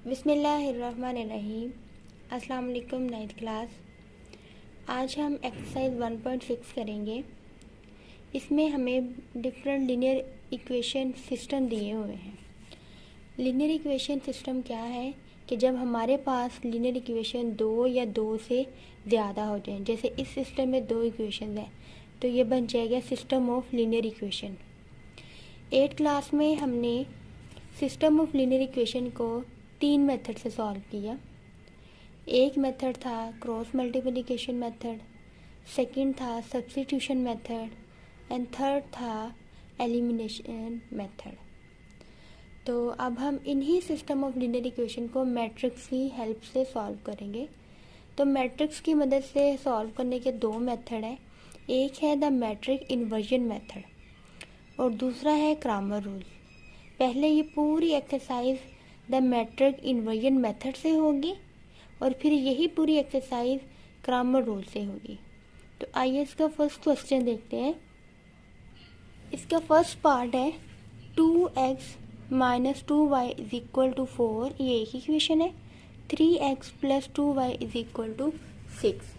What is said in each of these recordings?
बिस्मिल्लाहिर्रहमानिर्रहीम। अस्सलाम वालेकुम नाइन्थ क्लास। आज हम एक्सरसाइज 1.6 करेंगे। इसमें हमें डिफरेंट लीनियर इक्वेशन सिस्टम दिए हुए हैं। लीनियर इक्वेशन सिस्टम क्या है कि जब हमारे पास लीनियर इक्वेशन दो या दो से ज़्यादा हो जाए, जैसे इस सिस्टम में दो इक्वेशन हैं तो ये बन जाएगा system of linear equation. 8th class में हमने सिस्टम ऑफ लीनियर इक्वेशन को 3 मेथड से सॉल्व किया। एक मेथड था क्रॉस मल्टीप्लिकेशन मेथड, सेकंड था सब्स्टिट्यूशन मेथड एंड थर्ड था एलिमिनेशन मेथड। तो अब हम इन्हीं सिस्टम ऑफ लीनियर इक्वेशन को मैट्रिक्स की हेल्प से सॉल्व करेंगे। तो मैट्रिक्स की मदद से सॉल्व करने के दो मेथड हैं। एक है द मैट्रिक इन्वर्जन मेथड और दूसरा है क्रैमर रूल। पहले ये पूरी exercise the matrix inversion method से होगी और फिर यही पूरी एक्सरसाइज क्रैमर रूल से होगी। तो आइए इसका फर्स्ट क्वेश्चन देखते हैं। इसका फर्स्ट पार्ट है 2x - 2y = 4, ये एक इक्वेशन है। 3x + 2y = 6।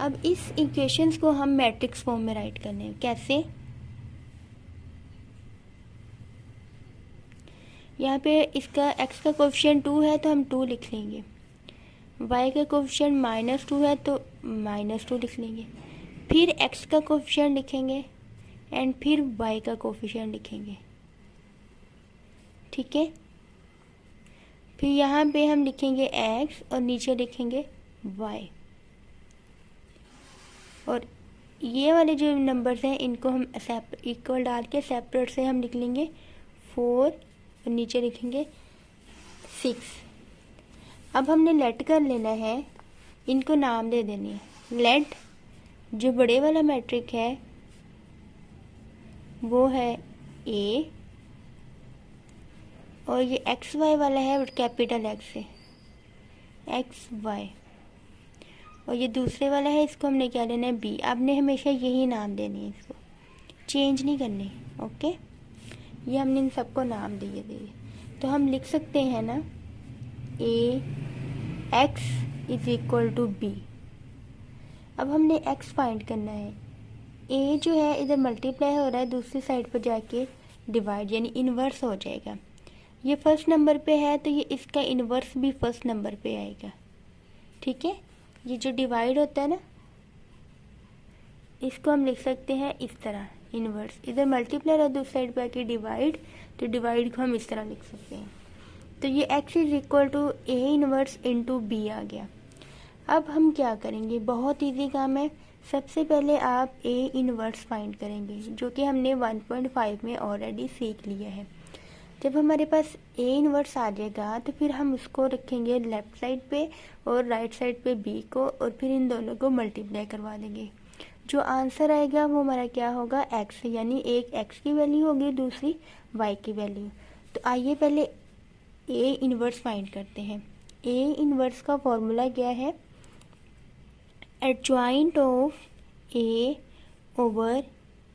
अब इस इक्वेशंस को हम मैट्रिक्स फॉर्म में राइट करने हैं। कैसे? यहाँ पे इसका x का कोफिशिएंट 2 है तो हम 2 लिख लेंगे, y का कोफिशिएंट -2 है तो -2 लिख लेंगे, फिर x का कोफिशिएंट लिखेंगे एंड फिर y का कोफिशिएंट लिखेंगे। ठीक है, फिर यहाँ पे हम लिखेंगे x और नीचे लिखेंगे y। और ये वाले जो नंबर्स हैं इनको हम इक्वल डाल के सेपरेट से हम लिख लेंगे 4 और नीचे लिखेंगे 6। अब हमने लेट कर लेना है, इनको नाम दे देनी है। लेट जो बड़े वाला मैट्रिक है वो है A और ये एक्स वाई वाला है कैपिटल एक्स से एक्स वाई, और ये दूसरे वाला है इसको हमने क्या लेना है बी। आपने हमेशा यही नाम देनी है, इसको चेंज नहीं करनी। ओके, ये हमने इन सबको नाम दिए। तो हम लिख सकते हैं ना ए एक्स = बी। अब हमने एक्स फाइंड करना है। ए जो है इधर मल्टीप्लाई हो रहा है, दूसरी साइड पर जाके डिवाइड यानी इन्वर्स हो जाएगा। ये फर्स्ट नंबर पे है तो ये इसका इन्वर्स भी फर्स्ट नंबर पे आएगा। ठीक है, ये जो डिवाइड होता है ना इसको हम लिख सकते हैं इस तरह, इन्वर्स। इधर मल्टीप्लाई और दूसरी साइड पे आके डिवाइड, तो डिवाइड को हम इस तरह लिख सकते हैं। तो ये x = A 1 × B आ गया। अब हम क्या करेंगे, बहुत इजी काम है। सबसे पहले आप A 1 फाइंड करेंगे जो कि हमने 1.5 में ऑलरेडी सीख लिया है। जब हमारे पास A 1 आ जाएगा तो फिर हम उसको रखेंगे लेफ्ट साइड पे और राइट साइड पे B को, और फिर इन दोनों को मल्टीप्लाई करवा देंगे। जो आंसर आएगा वो हमारा क्या होगा, x, यानी एक x की वैल्यू होगी, दूसरी y की वैल्यू। तो आइए पहले A 1 फाइंड करते हैं। A 1 का फॉर्मूला क्या है, adjoint of A over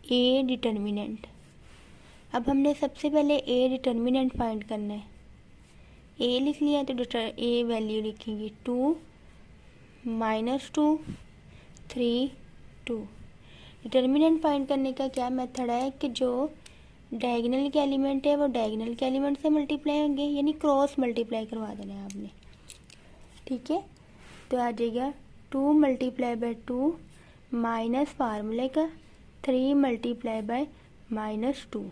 A determinant. अब हमने सबसे पहले A डिटर्मिनेंट फाइंड करना है। A लिख लिया तो A वैल्यू लिखेंगे 2 -2 3 2। डिटर्मिनेंट फाइंड करने का क्या मेथड है कि जो डायगोनल के एलिमेंट है वो डायगोनल के एलिमेंट से मल्टीप्लाई होंगे, यानी क्रॉस मल्टीप्लाई करवा देना है आपने। ठीक है, तो आ जाएगा 2 × 2 माइनस फार्मूले का 3 × -2।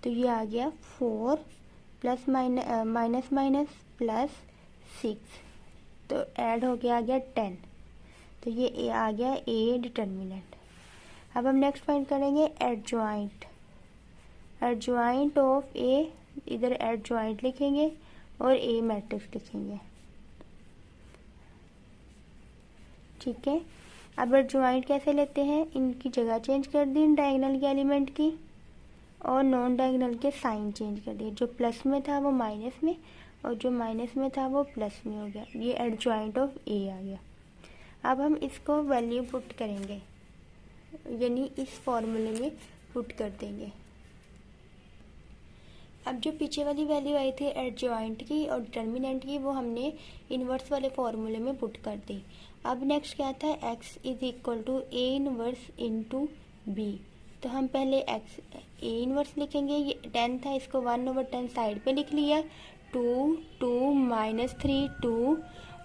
तो ये आ गया 4 प्लस माइनस प्लस 6, तो ऐड हो गया आ गया 10। तो ये आ गया A डिटर्मिनेंट। अब हम नेक्स्ट फाइंड करेंगे एडजॉइंट ऑफ A। इधर एडजॉइंट लिखेंगे और A मैट्रिक्स लिखेंगे। ठीक है, अब एडजॉइंट कैसे लेते हैं, इनकी जगह चेंज कर दी डायगोनल के एलिमेंट की और नॉन डायगोनल के साइन चेंज कर दिए। जो प्लस में था वो माइनस में और जो माइनस में था वो प्लस में हो गया। ये एडजॉइंट ऑफ A आ गया। अब हम इसको वैल्यू पुट करेंगे, यानी इस फॉर्मूले में पुट कर देंगे। अब जो पीछे वाली वैल्यू आई थी एडजॉइंट की और डिटर्मिनेंट की, वो हमने इन्वर्स वाले फॉर्मूले में पुट कर दी। अब नेक्स्ट क्या था, x is equal to A inverse into B. तो हम पहले एक्स ए इनवर्स लिखेंगे, ये 10 था, इसको 1/10 साइड पे लिख लिया, 2 2 माइनस 3 2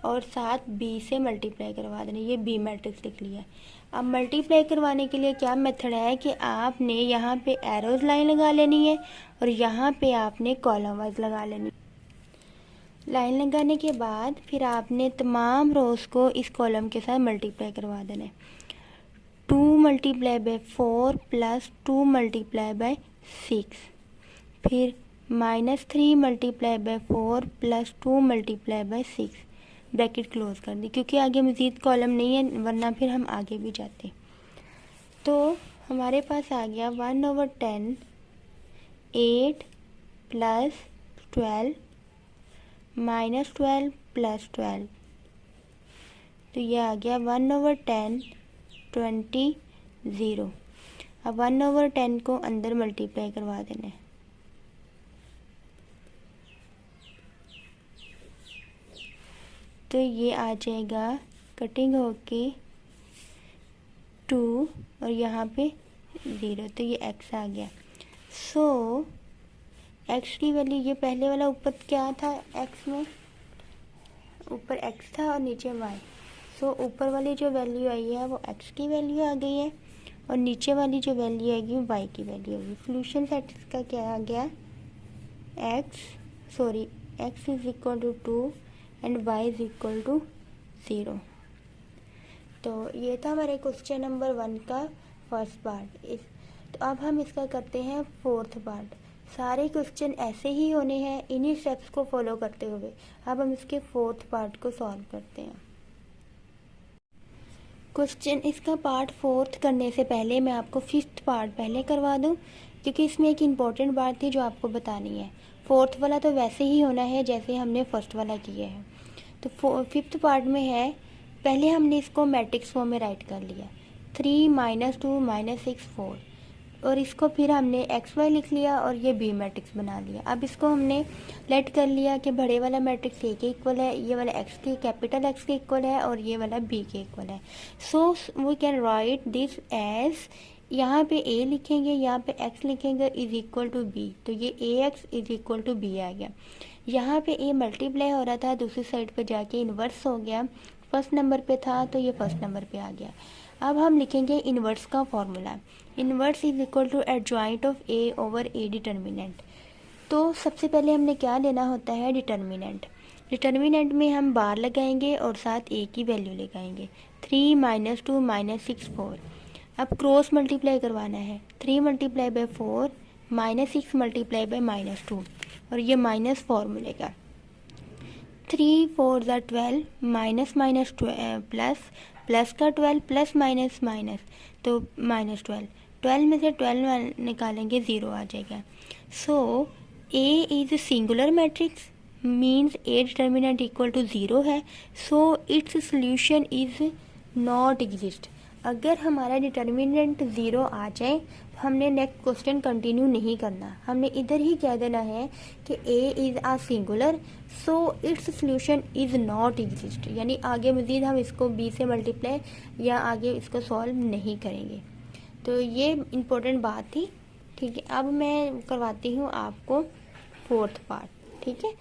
और साथ बी से मल्टीप्लाई करवा देना, ये बी मैट्रिक्स लिख लिया। अब मल्टीप्लाई करवाने के लिए क्या मेथड है कि आपने यहाँ पे एरोज लाइन लगा लेनी है और यहाँ पे आपने कॉलम वाइज लगा लेनी। लाइन लगाने के बाद फिर आपने तमाम रोज को इस कॉलम के साथ मल्टीप्लाई करवा देना है। 2 multiply by 4 plus 2 multiply by 6, फिर -3 multiply by 4 plus 2 multiply by 6, bracket close कर दी, क्योंकि आगे मज़ीद कॉलम नहीं है वरना फिर हम आगे भी जाते। तो हमारे पास आ गया 1/10 8 प्लस 12 माइनस 12 प्लस 12, तो ये आ गया 1/10 20 0। अब 1/10 को अंदर मल्टीप्लाई करवा देना है। तो ये आ जाएगा कटिंग होके 2 और यहाँ पे 0, तो ये x आ गया। सो x की वैल्यू, ये पहले वाला ऊपर क्या था, x में ऊपर x था और नीचे y। सो ऊपर वाली जो वैल्यू आई है वो x की वैल्यू आ गई है और नीचे वाली जो वैल्यू आएगी वो y की वैल्यू होगी। सोल्यूशन सेट का क्या आ गया, x is equal to 2 and y is equal to 0। तो ये था हमारे क्वेश्चन नंबर 1 का फर्स्ट पार्ट। तो अब हम इसका करते हैं फोर्थ पार्ट। सारे क्वेश्चन ऐसे ही होने हैं, इन्हीं स्टेप्स को फॉलो करते हुए। अब हम इसके फोर्थ पार्ट को सॉल्व करते हैं। क्वेश्चन इसका पार्ट फोर्थ करने से पहले मैं आपको फिफ्थ पार्ट पहले करवा दूं, क्योंकि इसमें एक इम्पॉर्टेंट बात थी जो आपको बतानी है। फोर्थ वाला तो वैसे ही होना है जैसे हमने फर्स्ट वाला किया है। तो फिफ्थ पार्ट में है, पहले हमने इसको मैट्रिक्स फॉर्म में राइट कर लिया, 3 - 2 - 6 4, और इसको फिर हमने एक्स वाई लिख लिया और ये बी मैट्रिक्स बना लिया। अब इसको हमने लेट कर लिया कि बड़े वाला मैट्रिक्स ए के इक्वल है, ये वाला एक्स के कैपिटल एक्स के इक्वल है और ये वाला बी के इक्वल है। So we can write this as, यहाँ पे ए लिखेंगे, यहाँ पे एक्स लिखेंगे इज इक्वल टू बी, तो ये A X is equal to B आ गया। यहाँ पे ए मल्टीप्लाई हो रहा था, दूसरी साइड पे जाके इन्वर्स हो गया, फर्स्ट नंबर पे था तो ये फर्स्ट नंबर पे आ गया। अब हम लिखेंगे इन्वर्स का formula, inverse is equal to adjoint of A over A determinant. तो सबसे पहले हमने क्या लेना होता है, डिटर्मिनेंट। डिटर्मिनेंट में हम बार लगाएंगे और साथ ए की वैल्यू लगाएंगे, 3 - 2 - 6 4। अब क्रॉस मल्टीप्लाई करवाना है, 3 मल्टीप्लाई बाय 4 -6 मल्टीप्लाई बाय -2, और ये माइनस फॉर्मूले का 3 4 ज़ा 12 माइनस प्लस, प्लस का 12 प्लस माइनस माइनस, तो -12, 12 में से 12 निकालेंगे 0 आ जाएगा। So A is singular matrix means A determinant equal to 0 है, so its solution is not exist. अगर हमारा डिटर्मिनेंट 0 आ जाए तो हमने नेक्स्ट क्वेश्चन कंटिन्यू नहीं करना, हमने इधर ही कह देना है कि A is a singular, so its solution is not exist, यानी आगे मज़ीद हम इसको बी से मल्टीप्लाई या आगे इसको सॉल्व नहीं करेंगे। तो ये इम्पोर्टेंट बात थी, ठीक है। अब मैं करवाती हूँ आपको फोर्थ पार्ट, ठीक है।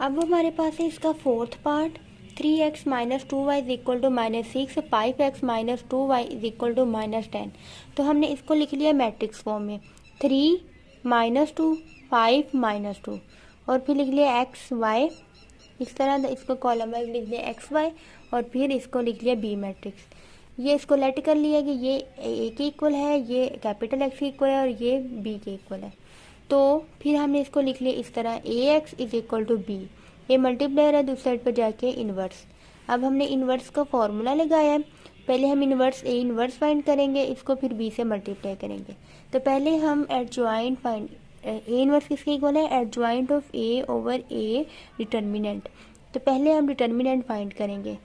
अब हमारे पास है इसका fourth part, 3x - 2y is equal to -6, 5x - 2y is equal to -10। तो हमने इसको लिख लिया मैट्रिक्स फॉर्म में, 3 - 2 5 - 2, और फिर लिख लिया x y, इस तरह इसको कॉलम वाइज लिख दिया x y, और फिर इसको लिख लिया बी मैट्रिक्स। ये इसको लेट कर लिया कि ये ए के इक्वल है, ये कैपिटल एक्स के इक्वल है और ये बी के इक्वल है। तो फिर हमने इसको लिख लिया इस तरह, A X is equal to B, ये मल्टीप्लायर है, दूसरी साइड पर जाके इन्वर्स। अब हमने इन्वर्स का फॉर्मूला लगाया है, पहले हम इन्वर्स ए इन्वर्स फाइंड करेंगे, इसको फिर बी से मल्टीप्लाई करेंगे। तो पहले हम एडजॉइंट फाइंड, ए इन्वर्स किसके इक्वल है, adjoint of A over A determinant. तो पहले हम डिटर्मिनेंट फाइंड करेंगे,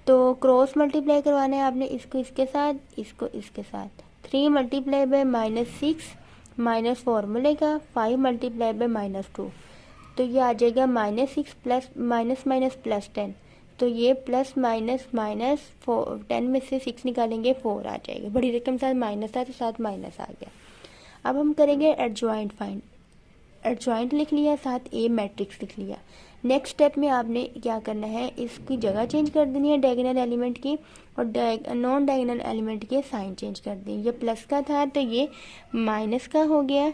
तो क्रॉस मल्टीप्लाई करवाना है आपने, इसको इसके साथ, इसको इसके साथ, 3 मल्टीप्लाई बाय -6 माइनस फॉर्मूले का 5 मल्टीप्लाई बाय -2, तो ये आ जाएगा -6 प्लस माइनस माइनस प्लस 10, तो ये प्लस माइनस माइनस 10 में से 6 निकालेंगे 4 आ जाएगा। बड़ी रकम साथ माइनस था तो साथ माइनस आ गया। अब हम करेंगे एडजॉइंट फाइंड। एडजॉइंट लिख लिया, साथ ए मैट्रिक्स लिख लिया। नेक्स्ट स्टेप में आपने क्या करना है, इसकी जगह चेंज कर देनी है डायगोनल एलिमेंट की, और नॉन डायगोनल एलिमेंट के साइन चेंज कर दें। ये प्लस का था तो ये माइनस का हो गया,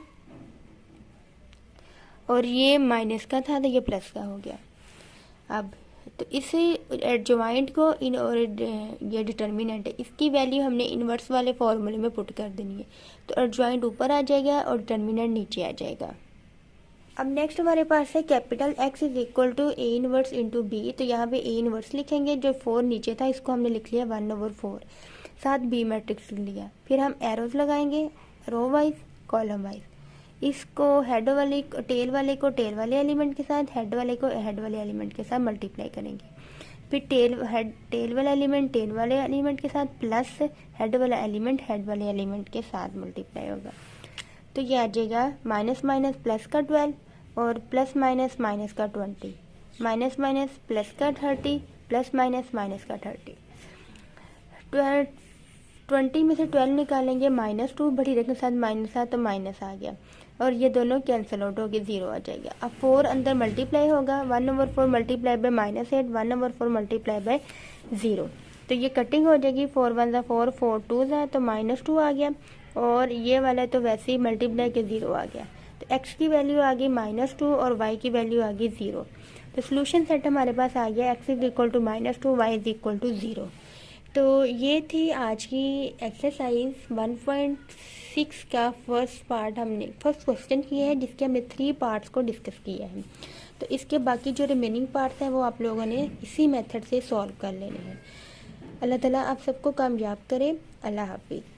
और ये माइनस का था तो ये प्लस का हो गया। अब तो इसे एडजॉइंट को इन और ये डिटर्मिनेंट है, इसकी वैल्यू हमने इन्वर्स वाले फॉर्मूले में पुट कर देनी है। तो एडजॉइंट ऊपर आ जाएगा और डिटर्मिनेंट नीचे आ जाएगा। अब नेक्स्ट हमारे पास है capital X is equal to A inverse into B. तो यहाँ पे A इनवर्स लिखेंगे, जो 4 नीचे था इसको हमने लिख लिया 1/4, साथ B मैट्रिक्स लिख लिया। फिर हम एरोज लगाएंगे रो वाइज कॉलम वाइज। इसको हेड वाले टेल वाले को टेल वाले एलिमेंट के साथ, हेड वाले को हेड वाले एलिमेंट के साथ मल्टीप्लाई करेंगे। फिर टेल वाला एलिमेंट टेल वाले एलिमेंट के साथ प्लस हेड वाला एलिमेंट हेड वाले एलिमेंट के साथ मल्टीप्लाई होगा। तो ये आ जाएगा माइनस माइनस प्लस का 12 और प्लस माइनस माइनस का 20, माइनस माइनस प्लस का 30 प्लस माइनस माइनस का 30। 20 में से 12 निकालेंगे -2, बड़ी रकम के साथ माइनस आ तो माइनस आ गया, और ये दोनों कैंसिल आउट होकर 0 आ जाएगा। अब 4 अंदर मल्टीप्लाई होगा, 1/4 मल्टीप्लाई बाय -8, 1/4 मल्टीप्लाई बाय 0, तो ये कटिंग हो जाएगी। 4 1 4 4 2 तो -2 आ गया, और ये वाला तो वैसे ही मल्टीप्लाई के 0 आ गया। तो x की वैल्यू आ गई -2 और y की वैल्यू आ गई 0। तो सोल्यूशन सेट हमारे पास आ गया x is equal to -2, y is equal to 0। तो ये थी आज की एक्सरसाइज 1.6 का फर्स्ट पार्ट, हमने फर्स्ट क्वेश्चन किया है जिसके हमने 3 पार्ट्स को डिस्कस किया है। तो इसके बाकी जो रिमेनिंग पार्ट्स हैं वो आप लोगों ने इसी मेथड से सॉल्व कर लेने हैं। अल्लाह ताला आप सबको कामयाब करे। अल्लाह हाफिज़।